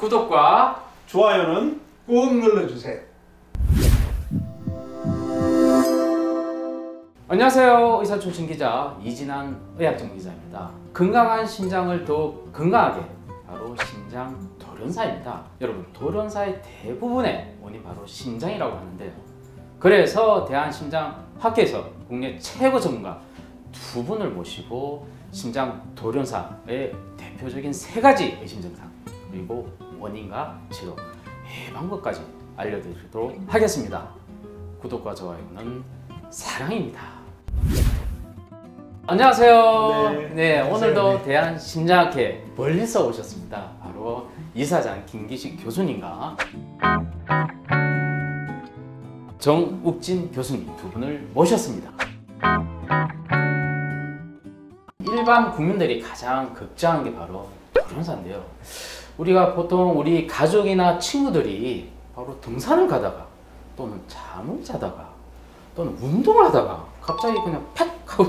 구독과 좋아요는 꼭 눌러주세요. 안녕하세요. 의사 출신 기자 이진한 의학전문기자입니다. 건강한 심장을 더욱 건강하게, 바로 심장 돌연사입니다. 여러분, 돌연사의 대부분의 원인 바로 심장이라고 하는데요. 그래서 대한심장학회에서 국내 최고 전문가 두 분을 모시고 심장 돌연사의 대표적인 세 가지 의심 증상, 그리고 원인과 치료, 예방법까지 알려드리도록 하겠습니다. 구독과 좋아요는 사랑입니다. 안녕하세요. 네, 오늘도 대한심장학회 멀리서 오셨습니다. 바로 이사장 김기식 교수님과 정욱진 교수님 두 분을 모셨습니다. 일반 국민들이 가장 걱정하는 게 바로 돌연사인데요. 우리가 보통 우리 가족이나 친구들이 바로 등산을 가다가, 또는 잠을 자다가, 또는 운동을 하다가 갑자기 그냥 팍 하고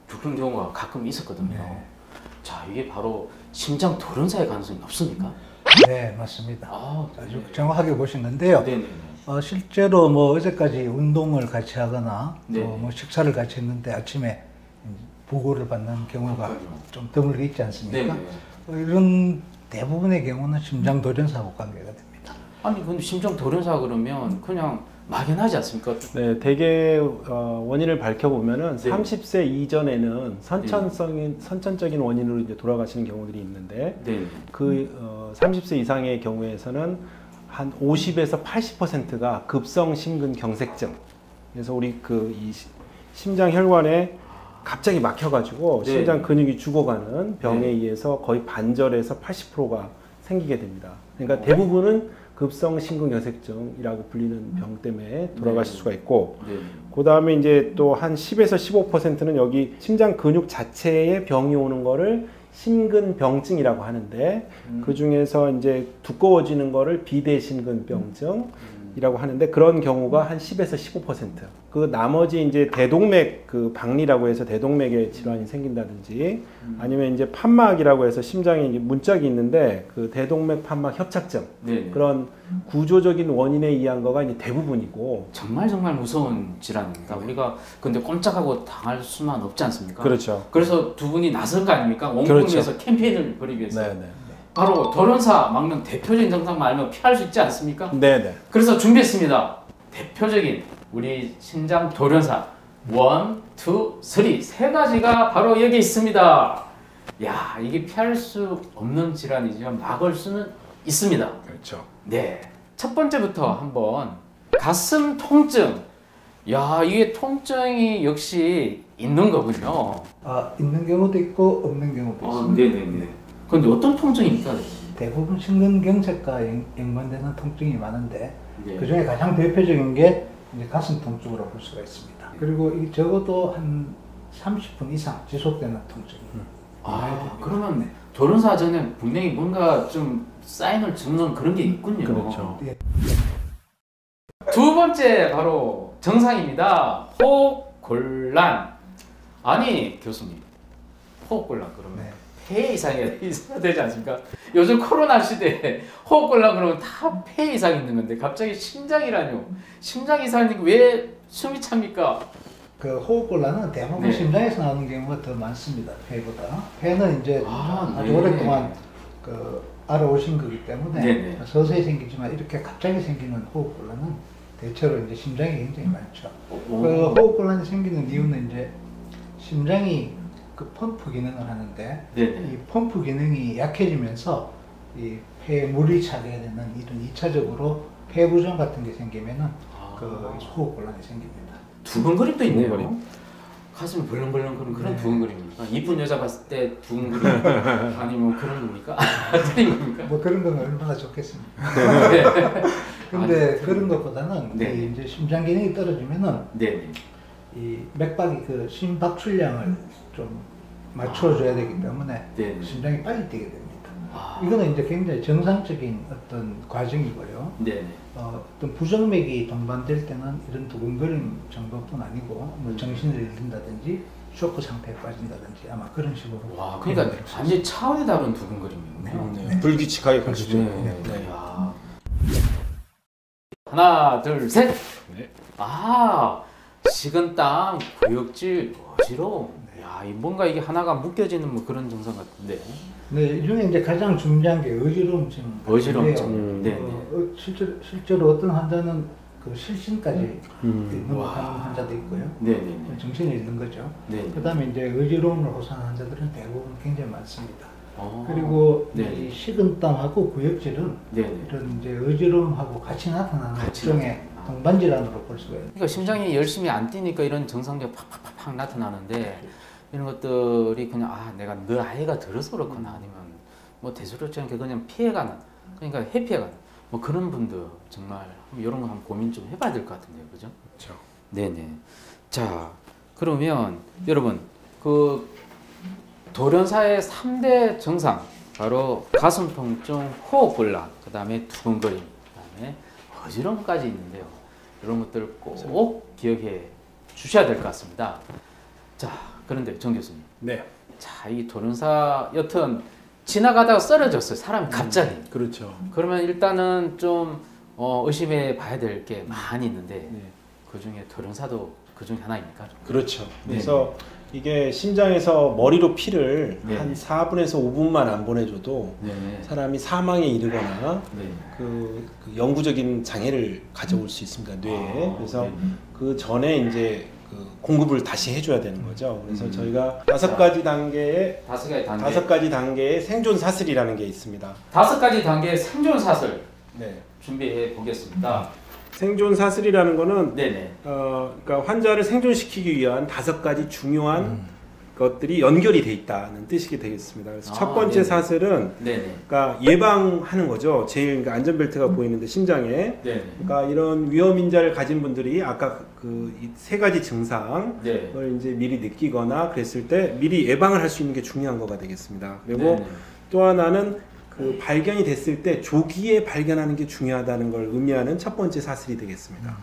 죽는 경우가 가끔 있었거든요. 네. 자, 이게 바로 심장 돌연사의 가능성이 높습니까? 네, 맞습니다. 아주 네. 정확하게 보신 건데요. 네네. 실제로 뭐 어제까지 운동을 같이 하거나 네. 또 뭐 식사를 같이 했는데 아침에 보고를 받는 경우가 좀 드물게 있지 않습니까? 이런 대부분의 경우는 심장 돌연사하고 관계가 됩니다. 아니, 근데 심장 돌연사 그러면 그냥 막연하지 않습니까? 네, 대개 원인을 밝혀보면은 네. 30세 이전에는 선천적인 원인으로 이제 돌아가시는 경우들이 있는데, 네. 30세 이상의 경우에서는 한 50에서 80%가 급성 심근경색증. 그래서 우리 이 심장 혈관에 갑자기 막혀가지고 네. 심장 근육이 죽어가는 병에 네. 의해서 거의 반절에서 80%가 생기게 됩니다. 그러니까 대부분은 급성 심근경색증이라고 불리는 병 때문에 돌아가실 수가 있고, 네. 그 다음에 이제 또 한 10에서 15%는 여기 심장 근육 자체에 병이 오는 거를 심근병증이라고 하는데, 그 중에서 이제 두꺼워지는 거를 비대심근병증이라고 하는데, 그런 경우가 한 10에서 15%. 그 나머지 이제 대동맥 박리라고 해서 대동맥에 질환이 생긴다든지, 아니면 이제 판막이라고 해서 심장에 이제 문짝이 있는데 그 대동맥 판막 협착증, 네. 그런 구조적인 원인에 의한 거가 이제 대부분이고. 정말 무서운 질환입니다. 우리가 근데 꼼짝하고 당할 수만 없지 않습니까? 그렇죠. 그래서 두 분이 나선 거 아닙니까? 원국에서 캠페인을 벌이기 위해서. 네네. 바로 돌연사 막는 대표적인 증상만 알면 피할 수 있지 않습니까? 네네. 그래서 준비했습니다. 대표적인 우리 심장 돌연사 1, 2, 3 세 가지가 바로 여기 있습니다. 야, 이게 피할 수 없는 질환이지만 막을 수는 있습니다. 그렇죠. 네, 첫 번째부터 한번 가슴 통증. 야, 이게 통증이 역시 있는 거군요. 있는 경우도 있고 없는 경우도 있습니다. 네네네. 그런데 어떤 통증입니까? 대부분 심근경색과 연관되는 통증이 많은데, 네. 그 중에 가장 대표적인 게 이제 가슴 통증으로 볼 수가 있습니다. 그리고 이 적어도 한 30분 이상 지속되는 통증이 많이 됩니다. 그러면 돌연사 전에 분명히 뭔가 좀 사인을 주는 그런 게 있군요. 그렇죠. 예. 두 번째 바로 정상입니다. 호흡곤란. 아니, 교수님, 호흡곤란 그러면 네. 폐 이상이 있어야 되지 않습니까? 요즘 코로나 시대에 호흡곤란 그러면 다 폐 이상 있는 건데 갑자기 심장이라뇨. 심장 이상이 왜 숨이 찹니까? 그 호흡곤란은 대부분 네. 심장에서 나오는 경우가 더 많습니다. 폐보다. 폐는 이제 아주 네. 오랫동안 알아오신 거기 때문에 네네. 서서히 생기지만, 이렇게 갑자기 생기는 호흡곤란은 대체로 이제 심장이 굉장히 많죠. 그 호흡곤란이 생기는 이유는 이제 심장이 그 펌프 기능을 하는데, 네네. 이 펌프 기능이 약해지면서 이 폐에 물이 차게 되는 이런 2차적으로 폐 부종 같은 게 생기면은 그 호흡곤란이 생깁니다. 두근거림도 있네요. 두근거림. 가슴이 벌렁벌렁거리는 그런 네. 두근거림입니까? 이쁜 여자 봤을 때 두근거림 아니면 그런 겁니까? 틀린 겁니까? 뭐 그런 건 얼마나 좋겠습니까? 네. 근데 그런 것보다는 네. 이제 심장 기능이 떨어지면은 네. 이 맥박이 그 심박출량을 좀 맞춰줘야 되기 때문에 네. 심장이 빨리 뛰게 됩니다. 이거는 이제 굉장히 정상적인 어떤 과정이고요. 네. 어떤 부정맥이 동반될 때는 이런 두근거림 정도뿐 아니고 뭐 정신을 잃는다든지 쇼크 상태에 빠진다든지 아마 그런 식으로. 와, 그러니까 완전 차원이 다른 두근거림이군요. 네. 불규칙하게 걸리죠. 네. 야. 하나, 둘, 셋. 네. 아, 식은땀, 구역질, 어지러움. 야, 이 뭔가 이게 하나가 묶여지는 뭐 그런 증상 같은데. 네, 이 중에 이제 가장 중요한 게 어지러움증. 어지러움증. 네. 실제로 어떤 환자는 그 실신까지 넘어가는 와. 환자도 있고요. 네네네. 정신이 있는 거죠. 네. 그다음에 이제 어지러움을 호소하는 환자들은 대부분 굉장히 많습니다. 어. 그리고 네. 이 식은땀하고 구역질은 네네. 이런 이제 어지러움하고 같이 나타나는 같이 일종의 동반 질환으로 볼 수가 있습니다. 그러니까 심장이 열심히 안 뛰니까 이런 증상들이 팍팍팍팍 나타나는데 이런 것들이 그냥 아 내가 너 아이가 들어서 그렇거나 아니면 뭐 대수롭지 않게 그냥 피해가는 그러니까 회피해가는 뭐 그런 분들 정말 이런 거 한번 고민 좀 해봐야 될 것 같은데요, 그죠? 그렇죠. 네네. 자 그러면 여러분 그 돌연사의 3대 증상 바로 가슴 통증, 호흡곤란, 그 다음에 두근거림, 그 다음에 어지러움까지 있는데요. 이런 것들을 꼭 기억해 주셔야 될 것 같습니다. 자, 그런데 정 교수님. 네. 자, 이 돌연사 여튼 지나가다가 쓰러졌어요. 사람이 갑자기. 그렇죠. 그러면 일단은 좀 의심해 봐야 될 게 많이 있는데 네. 그 중에 돌연사도 그 중에 하나입니까? 그렇죠. 네. 그래서 이게 심장에서 머리로 피를 네. 한 4분에서 5분만 안 보내줘도 네. 사람이 사망에 이르거나 네. 그 영구적인 장애를 가져올 수 있습니다, 뇌에. 그래서 네. 그 전에 이제 그 공급을 다시 해줘야 되는 거죠. 그래서 저희가 자, 5가지 단계의 다섯 가지 단계. 5가지 단계의 생존 사슬이라는 게 있습니다. 5가지 단계의 생존 사슬 네. 준비해 보겠습니다. 생존 사슬이라는 거는 네네. 그러니까 환자를 생존시키기 위한 5가지 중요한 것들이 연결이 돼 있다는 뜻이 되겠습니다. 그래서 첫 번째 네네. 사슬은 네네. 그러니까 예방하는 거죠. 제일 그러니까 안전벨트가 보이는데 심장에. 네네. 그러니까 이런 위험 인자를 가진 분들이 아까 그 이 3가지 증상을 네. 이제 미리 느끼거나 그랬을 때 미리 예방을 할 수 있는 게 중요한 거가 되겠습니다. 그리고 네네. 또 하나는 그 발견이 됐을 때 조기에 발견하는 게 중요하다는 걸 의미하는 첫 번째 사슬이 되겠습니다.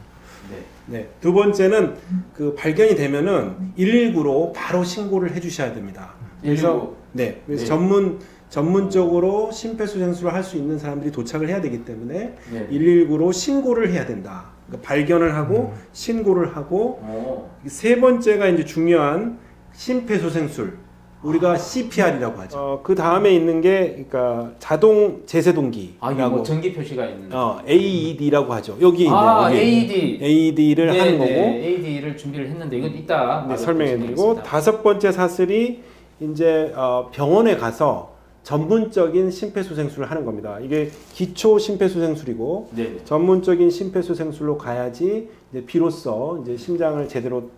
네. 네. 두 번째는 그 발견이 되면은 119로 바로 신고를 해주셔야 됩니다. 그래서 119. 네, 그래서 네. 전문적으로 심폐소생술을 할 수 있는 사람들이 도착을 해야 되기 때문에 네. 119로 신고를 해야 된다. 그러니까 발견을 하고 신고를 하고 오. 세 번째가 이제 중요한 심폐소생술. 우리가 CPR이라고 하죠. 그 다음에 있는 게 그러니까 자동 제세동기라고 아, 이거 뭐 전기 표시가 있는. AED라고 하죠. 여기 아, 있는데 AED. AED를 네, 하는 네. 거고 AED를 준비를 했는데 이건 이따 네, 설명해드리고 다섯 번째 사슬이 이제 병원에 가서 전문적인 심폐소생술을 하는 겁니다. 이게 기초 심폐소생술이고 네. 전문적인 심폐소생술로 가야지 이제 비로소 이제 심장을 제대로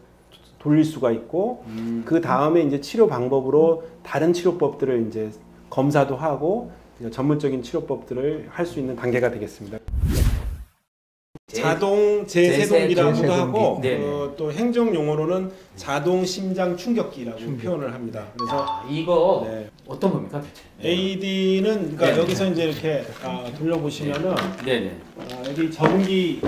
돌릴 수가 있고 그 다음에 이제 치료 방법으로 다른 치료법들을 이제 검사도 하고 전문적인 치료법들을 할 수 있는 단계가 되겠습니다. 자동 제세동기라고도 제세동기. 하고 네네. 또 행정 용어로는 자동 심장 충격기라고 표현을 합니다. 그래서 야, 이거 네. 어떤 겁니까 대체? AED는 그러니까 네. 여기서 이제 이렇게 돌려보시면은 네네. 여기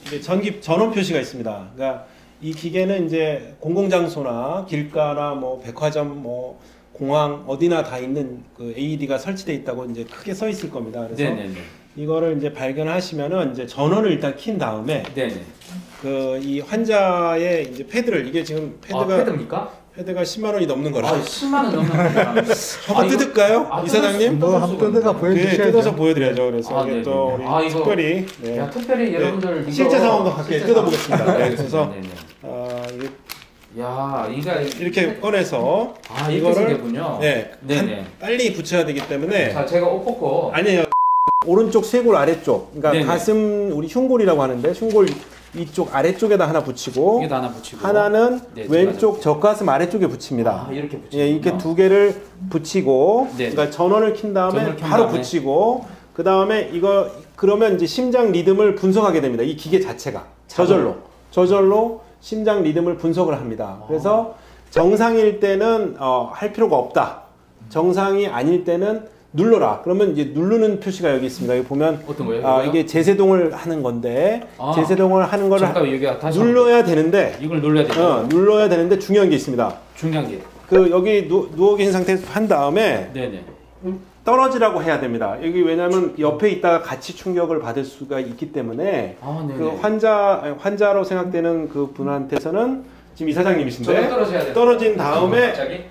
이게 전기 전원 표시가 있습니다. 그러니까 이 기계는 이제 공공장소나 길가나 뭐 백화점 뭐 공항 어디나 다 있는 그 AED가 설치되어 있다고 이제 크게 써 있을 겁니다. 그래서 네네네. 이거를 이제 발견하시면은 이제 전원을 일단 킨 다음에 네네. 그 이 환자의 이제 패드를 이게 지금 아, 패드입니까? 패드가 10만 원이 넘는 거라. 아, 10만 원 넘는 겁니다. 한번 뜯을까요, 아, 이사장님? 뭐 한번 뜯어가 네, 보여주셔야죠. 뜯어서 보여드려야죠. 그래서 아, 이게 네네네. 또 우리 아, 이거- 특별히 네. 야, 특별히 여러분들 이거 실제 상황도 함께 실제 뜯어보겠습니다. 상황. 네, 그래서 네네. 이게 야, 이거 이렇게 꺼내서 아, 이렇게 생겼군요. 네, 네네. 빨리 붙여야 되기 때문에 자, 제가 옷 벗고 아니에요. 오른쪽 쇄골 아래쪽, 그러니까 네네. 가슴 우리 흉골이라고 하는데 흉골 이쪽 아래쪽에다 하나 붙이고 여기다 하나 붙이고 하나는 네, 왼쪽 젖가슴 아래쪽에 붙입니다. 아, 이렇게 붙이고 예, 이렇게 두 개를 붙이고, 네. 그러니까 전원을 킨 다음에 전원을 킨 바로 다음에. 붙이고, 그 다음에 이거 그러면 이제 심장 리듬을 분석하게 됩니다. 이 기계 자체가 저절로 심장 리듬을 분석을 합니다. 그래서 정상일 때는 할 필요가 없다. 정상이 아닐 때는 눌러라. 그러면 이제 누르는 표시가 여기 있습니다. 여기 보면 어떤 거예요? 아, 이게 제세동을 하는 건데 제세동을 하는 거를 잠깐 여기가 다시 눌러야 되는데 이걸 눌러야 돼요. 눌러야 되는데 중요한 게 있습니다. 중요한 게. 그 여기 누워 계신 상태에서 한 다음에 네네. 떨어지라고 해야 됩니다. 여기 왜냐하면 옆에 있다가 같이 충격을 받을 수가 있기 때문에 아, 네네. 그 환자로 생각되는 그 분한테서는 지금 이 사장님이신데 저도 떨어져야 돼요. 떨어진 다음에 갑자기?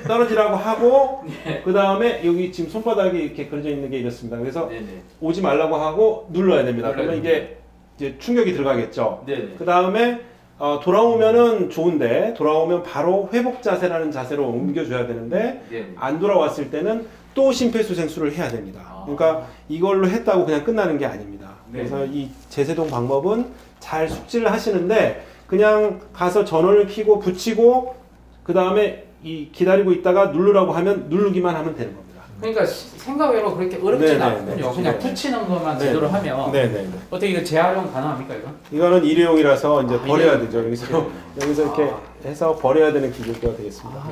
떨어지라고 하고 네. 그 다음에 여기 지금 손바닥이 이렇게 그려져 있는 게 이렇습니다. 그래서 네네. 오지 말라고 하고 눌러야 됩니다. 눌러야 그러면 됩니다. 이게 이제 충격이 들어가겠죠. 네네. 그 다음에 돌아오면은 좋은데 돌아오면 바로 회복 자세라는 자세로 옮겨줘야 되는데 네네. 안 돌아왔을 때는 또 심폐소생술을 해야 됩니다. 아. 그러니까 이걸로 했다고 그냥 끝나는 게 아닙니다. 네. 그래서 이 제세동 방법은 잘 숙지를 하시는데 그냥 가서 전원을 켜고 붙이고 그 다음에 이 기다리고 있다가 누르라고 하면 누르기만 하면 되는 겁니다. 그러니까 생각외로 그렇게 어렵진 네네네. 않군요. 그냥 네네. 붙이는 것만 네네. 제대로 하면 네네. 어떻게 이거 재활용 가능합니까 이건? 이거는 일회용이라서 이제 버려야 일회용. 되죠. 여기서 일회용. 여기서 이렇게 해서 버려야 되는 기계가 되겠습니다.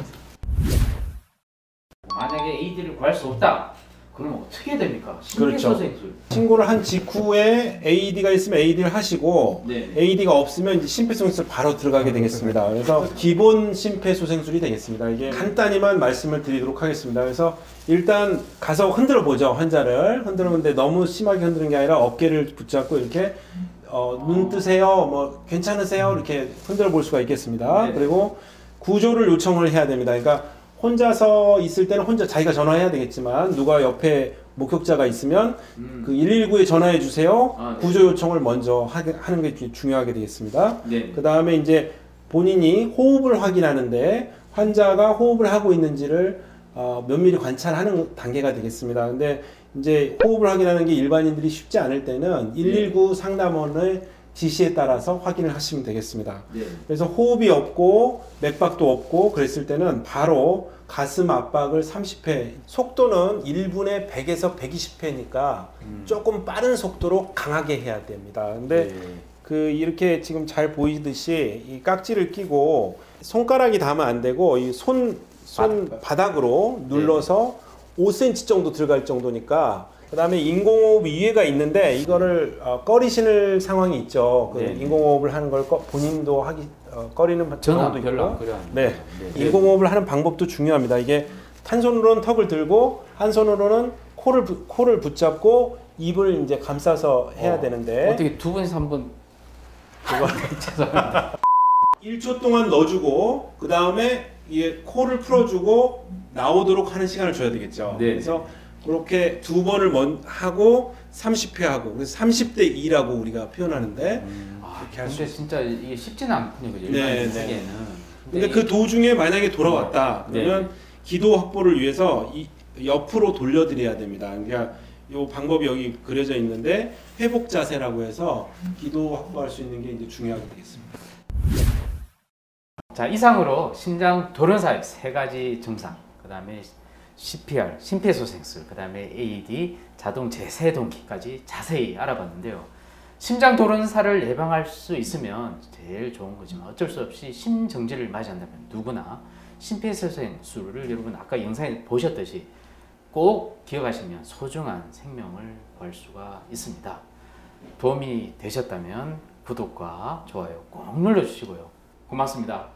만약에 AED를 구할 수 없다. 그럼 어떻게 됩니까? 그렇죠. 심폐소생술. 신고를 한 직후에 AED가 있으면 AED를 하시고 네. AED가 없으면 이제 심폐소생술 바로 들어가게 되겠습니다. 그래서 기본 심폐소생술이 되겠습니다. 이게 간단히만 말씀을 드리도록 하겠습니다. 그래서 일단 가서 흔들어 보죠. 환자를 흔들었는데 너무 심하게 흔드는 게 아니라 어깨를 붙잡고 이렇게 눈 뜨세요, 뭐 괜찮으세요 이렇게 흔들어 볼 수가 있겠습니다. 네. 그리고 구조를 요청을 해야 됩니다. 그러니까 혼자서 있을 때는 혼자 자기가 전화해야 되겠지만 누가 옆에 목격자가 있으면 그 119에 전화해 주세요. 아, 네. 구조 요청을 먼저 하는 게 중요하게 되겠습니다. 네. 그 다음에 이제 본인이 호흡을 확인하는데 환자가 호흡을 하고 있는지를 면밀히 관찰하는 단계가 되겠습니다. 근데 이제 호흡을 확인하는 게 일반인들이 쉽지 않을 때는 119 상담원의 지시에 따라서 확인을 하시면 되겠습니다. 네. 그래서 호흡이 없고 맥박도 없고 그랬을 때는 바로 가슴 압박을 30회, 속도는 1분에 100에서 120회니까 조금 빠른 속도로 강하게 해야 됩니다. 근데 네. 그 이렇게 지금 잘 보이듯이 이 깍지를 끼고 손가락이 닿으면 안 되고 이 손 바닥으로 눌러서 5cm 정도 들어갈 정도니까 그 다음에 인공호흡 이해가 있는데 이거를 꺼리 신을 상황이 있죠. 그 네. 인공호흡을 하는 걸 본인도 꺼리는 저는 경우도 별로 안 있고. 그래요. 네. 인공호흡을 하는 방법도 중요합니다. 이게 한 손으로는 턱을 들고 한 손으로는 코를 붙잡고 입을 이제 감싸서 해야 되는데 어떻게 두 분이서 한번 그거 죄송합니다. 1초 동안 넣어주고 그 다음에 이게 코를 풀어주고 나오도록 하는 시간을 줘야 되겠죠. 네. 그래서 그렇게 두 번을 하고 30회 하고 그래서 30대 2라고 우리가 표현하는데 이렇게 할 수 근데 진짜 이게 쉽지는 않군요. 그죠? 네, 일반인 네. 세계에는. 근데 그 도중에 만약에 돌아왔다 네. 그러면 기도 확보를 위해서 옆으로 돌려드려야 됩니다. 그러니까 이 방법이 여기 그려져 있는데 회복 자세라고 해서 기도 확보할 수 있는 게 이제 중요하게 되겠습니다. 자, 이상으로 심장 돌연사의 세 가지 증상, 그 다음에 CPR, 심폐소생술, 그 다음에 AED, 자동 제세동기까지 자세히 알아봤는데요. 심장 돌연사를 예방할 수 있으면 제일 좋은 거지만 어쩔 수 없이 심정지를 맞이한다면 누구나 심폐소생술을 여러분 아까 영상에 보셨듯이 꼭 기억하시면 소중한 생명을 구할 수가 있습니다. 도움이 되셨다면 구독과 좋아요 꼭 눌러주시고요. 고맙습니다.